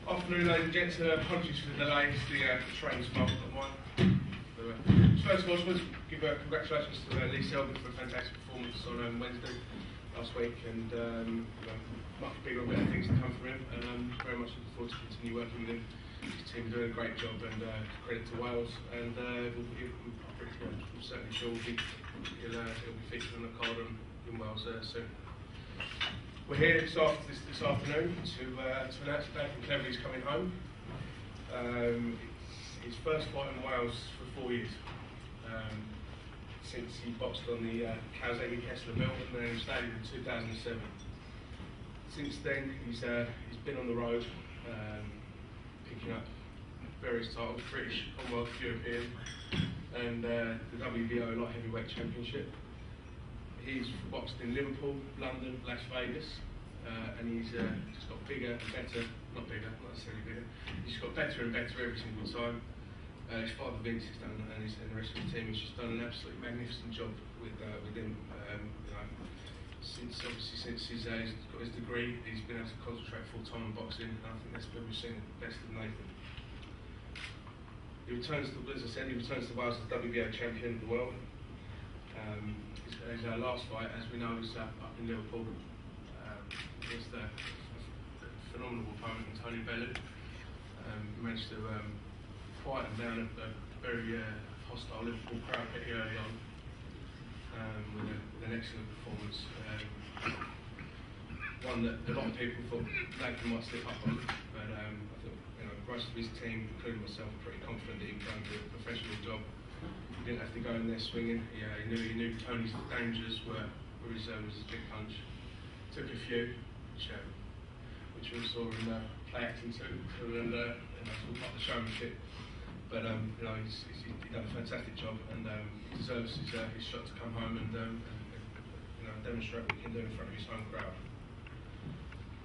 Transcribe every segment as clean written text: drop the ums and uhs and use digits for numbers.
Afternoon, ladies and gents. Apologies for the delay. It's the train's fault, not mine. First of all, I just want to give congratulations to Lee Selby for a fantastic performance on Wednesday last week, and much bigger and better things to come from him. And very much looking forward to continue working with him. His team doing a great job, and credit to Wales. And I'm certainly sure he'll be featured on the card in Wales soon. We're here this afternoon to announce that Nathan Cleverley's coming home. His first fight in Wales for 4 years, since he boxed on the Kazemi Kessler belt and then stayed in 2007. Since then, he's been on the road, picking up various titles: British, Commonwealth, European, and the WBO Light Heavyweight Championship. He's boxed in Liverpool, London, Las Vegas, and he's just got bigger and better, not necessarily bigger, he's just got better and better every single time. His father Vince has done, and the rest of the team has just done an absolutely magnificent job with him. Since he's got his degree, he's been able to concentrate full time on boxing, and I think that's where we've seen the best of Nathan. He returns to, as I said, Wales as WBO champion of the world. His last fight, as we know, was up in Liverpool against a phenomenal opponent, Tony Bellew. He managed to quieten down a very hostile Liverpool crowd pretty early on with an excellent performance. One that a lot of people thought Nathan might slip up on, but I think the rest of his team, including myself, are pretty confident that he can do a professional job. He didn't have to go in there swinging. He knew Tony's dangers were his big punch. Took a few, which we saw him play acting to, and that's all part of the showmanship. But he's done a fantastic job, and he deserves his shot to come home and demonstrate what he can do in front of his home crowd.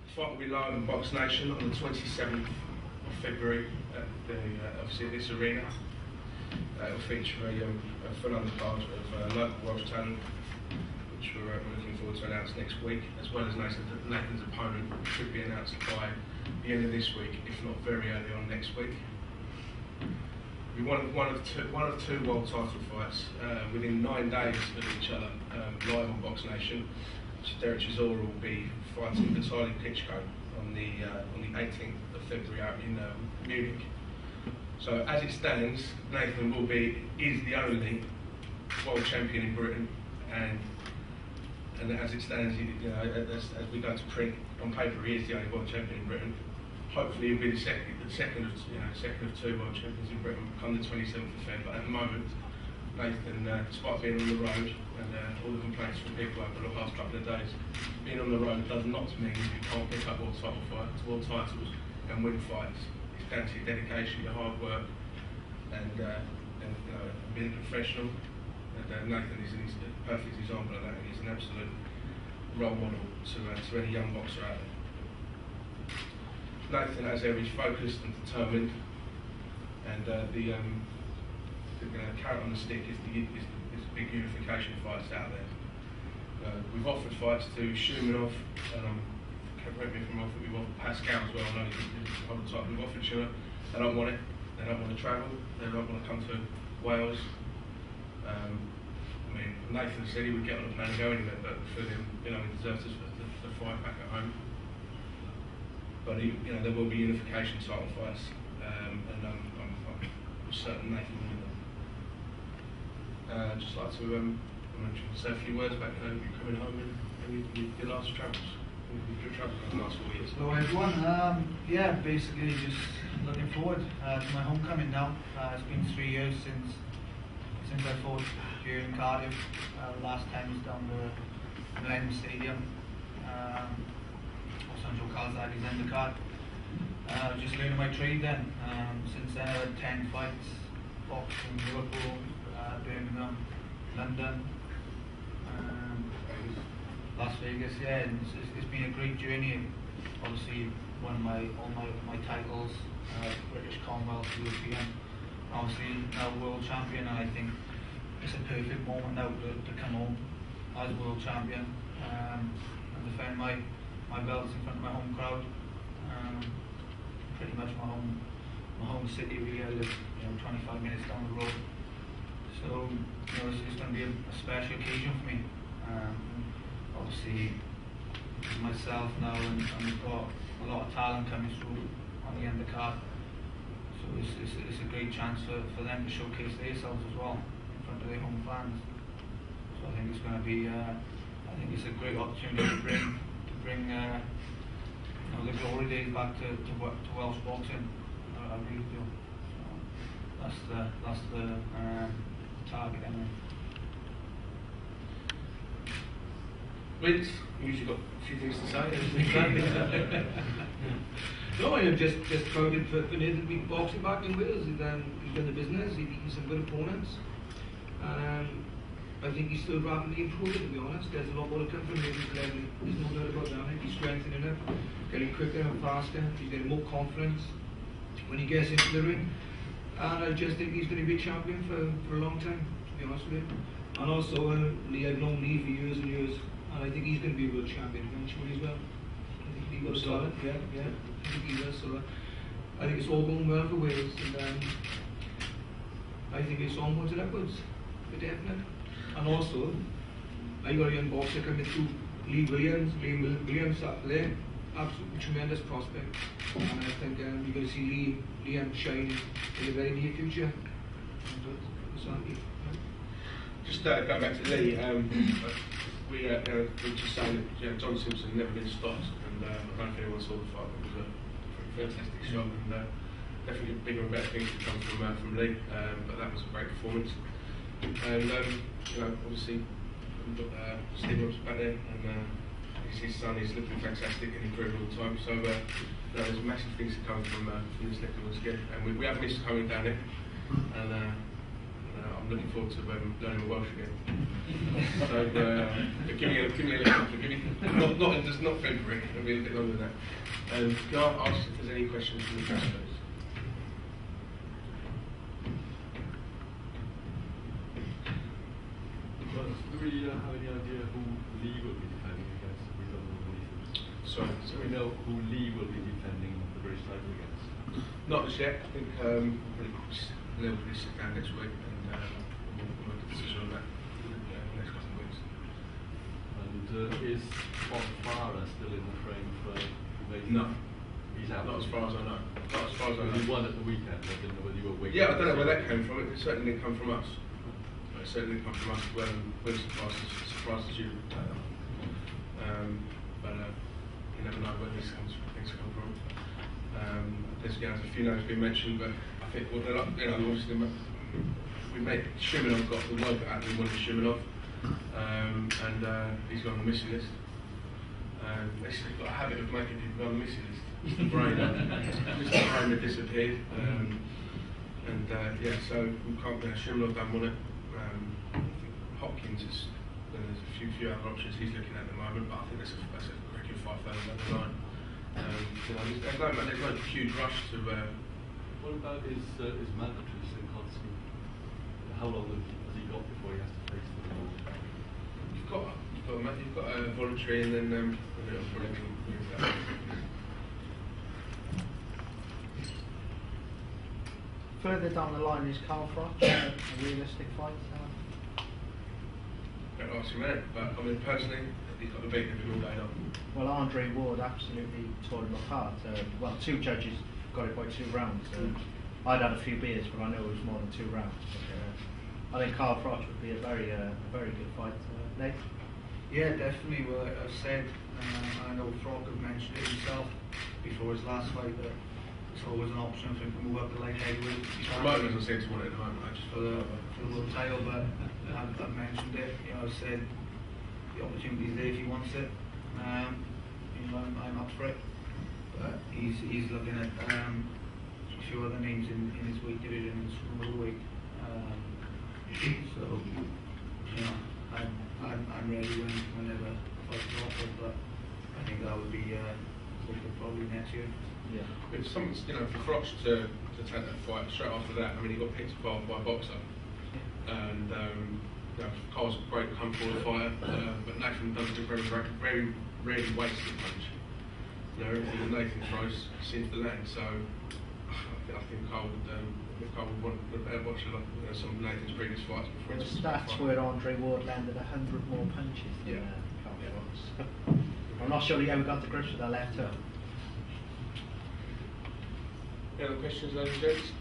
The fight will be live on Box Nation on the 27th of February at obviously at this arena. It will feature a full undercard of local Welsh talent, which we're looking forward to announce next week, as well as Nathan's opponent, which should be announced by the end of this week, if not very early on next week. It'll be one of two world title fights within 9 days of each other, live on Box Nation. Derek Chisora will be fighting Vitaly Klitschko on the 18th of February out in Munich. So as it stands, Nathan is the only world champion in Britain, and as it stands, as we go to print on paper, he is the only world champion in Britain. Hopefully, he'll be the second of two world champions in Britain come the 27th of Feb. But at the moment, Nathan, despite being on the road and all the complaints from people over the last couple of days, being on the road does not mean you can't pick up world titles and win fights. Down to your dedication, your hard work, and being a professional. And Nathan is a perfect example of that, and he's an absolute role model to any young boxer out there. Nathan, as ever, is focused and determined, and the carrot on the stick is the big unification fights out there. We've offered fights to Shumanov, and correct me if I'm wrong, we've offered Pascal as well. I know he's a type. We've offered Schiller. They don't want it. They don't want to travel. They don't want to come to Wales. Nathan said he would get on a plane and go anywhere, but for him, he deserves the fight back at home. But there will be unification title fights, and I'm certain Nathan will win them. I'd just like to say a few words about you coming home and your last travels. Hello everyone, basically just looking forward to my homecoming now. It's been 3 years since I fought here in Cardiff. The last time was down the Millennium Stadium, Sancho Calzaghe's undercard. Just learning my trade then. Since then I've had 10 fights, boxed in Liverpool, Birmingham, London, Las Vegas. And it's been a great journey. Obviously, won all my titles, British, Commonwealth, European. Obviously now world champion, and I think it's a perfect moment now to come home as world champion and defend my belts in front of my home crowd. pretty much my home city. Really, I live 25 minutes down the road. So it's going to be a special occasion for me. Obviously, myself now, and we've got a lot of talent coming through on the end of the card. So it's a great chance for them to showcase themselves as well in front of their home fans. So I think it's going to be, I think it's a great opportunity to bring the glory days back to Welsh boxing. I really do. So that's the target anyway. Vince, you usually got a few things to say. No, I'm just proud for Nathan to be boxing back in Wales. He's done the business, he's beaten some good opponents. I think he's still rapidly improving, to be honest. There's a lot more to come from Nathan's level. There's no doubt about that. I think he's strengthening it, getting quicker and faster. He's getting more confidence when he gets into the ring. And I just think he's going to be a champion for a long time, to be honest with you. And also, I've known Lee for years and years, and I think he's going to be a world champion eventually as well. I think he will start, yeah. I think he will. So I think it's all going well for Wales, and I think it's onwards and upwards, for definite. And also, I got a young boxer coming through, Liam Williams there, absolutely tremendous prospect. And I think you're going to see Liam shine in the very near future. Just going back to Lee, we were just saying that John Simpson never been stopped, and I don't know if anyone saw the fight, but it was a fantastic shot, and definitely bigger and better things to come from Lee, but that was a great performance. And obviously we've got Steve back there, and his son is looking fantastic and improving all the time. So there's massive things to come from this neck of the skin, and we have missed coming down here, and I'm looking forward to learning Welsh again. So give me a little, not February, it'll be a bit longer than that. Can I ask if there's any questions from the press, please? Do we have any idea who Lee will be defending against? We don't know anything. Sorry. So we know who Lee will be defending the British title against? Not as yet. I think we'll probably sit down next week, and we'll make a decision on that in the next couple of weeks. And is Bob Farah still in the frame for Mason? No. He's out. Not as far as I know. Not as far as I know. He won at the weekend. I didn't know whether you were waiting. Yeah, I don't know where that came from. It certainly didn't come from us. It certainly didn't come from us. We're surprised as you. But you never know where things come from. There's a few names been mentioned, but I think obviously we made Shimonov got the work out we wanted Shimonov, and he's on the missing list. They've got a habit of making people go on the missing list. Mr. Brain had disappeared, so we can't get Shimonov done on it. Hopkins is there's a few other options he's looking at the moment, but I think that's a cricket fight further down the line. There's no huge rush to. What about his mandatory in Constant? How long has he got before he has to face the law? You've got a voluntary, and then a bit of whatever. Further down the line is Carl Froch, a realistic fight. Don't ask him that, but I mean personally, he's got to beat him all day long. Well, Andre Ward absolutely tore him apart. Well, two judges got it by 2 rounds. I'd had a few beers, but I know it was more than 2 rounds. But, I think Carl Froch would be a very good fight. Nate? Yeah, definitely. Well, I've said, I know Froch had mentioned it himself before his last fight, that it's always an option for him to move up the light heavyweight. Promoter doesn't seem to want it at the moment. For the world title, but I've mentioned it. I've said the opportunity is there if he wants it. I'm up for it. But he's looking at a few other names in his weight division in the middleweight. So I'm ready whenever fights are offered. But I think that would be probably next year. Yeah. It's something for Froch to take that fight straight after that. I mean, he got picked apart by a boxer, and Carl's a great come forward fighter, but Nathan doesn't very rarely waste a punch. everything that Nathan throws seems to land. So I think Carl would want a better watch of some of Nathan's previous fights before. The stats were Andre Ward landed 100 more punches than Carl Froch. I'm not sure he ever got to grips with that left hook. Any other questions, ladies and gents?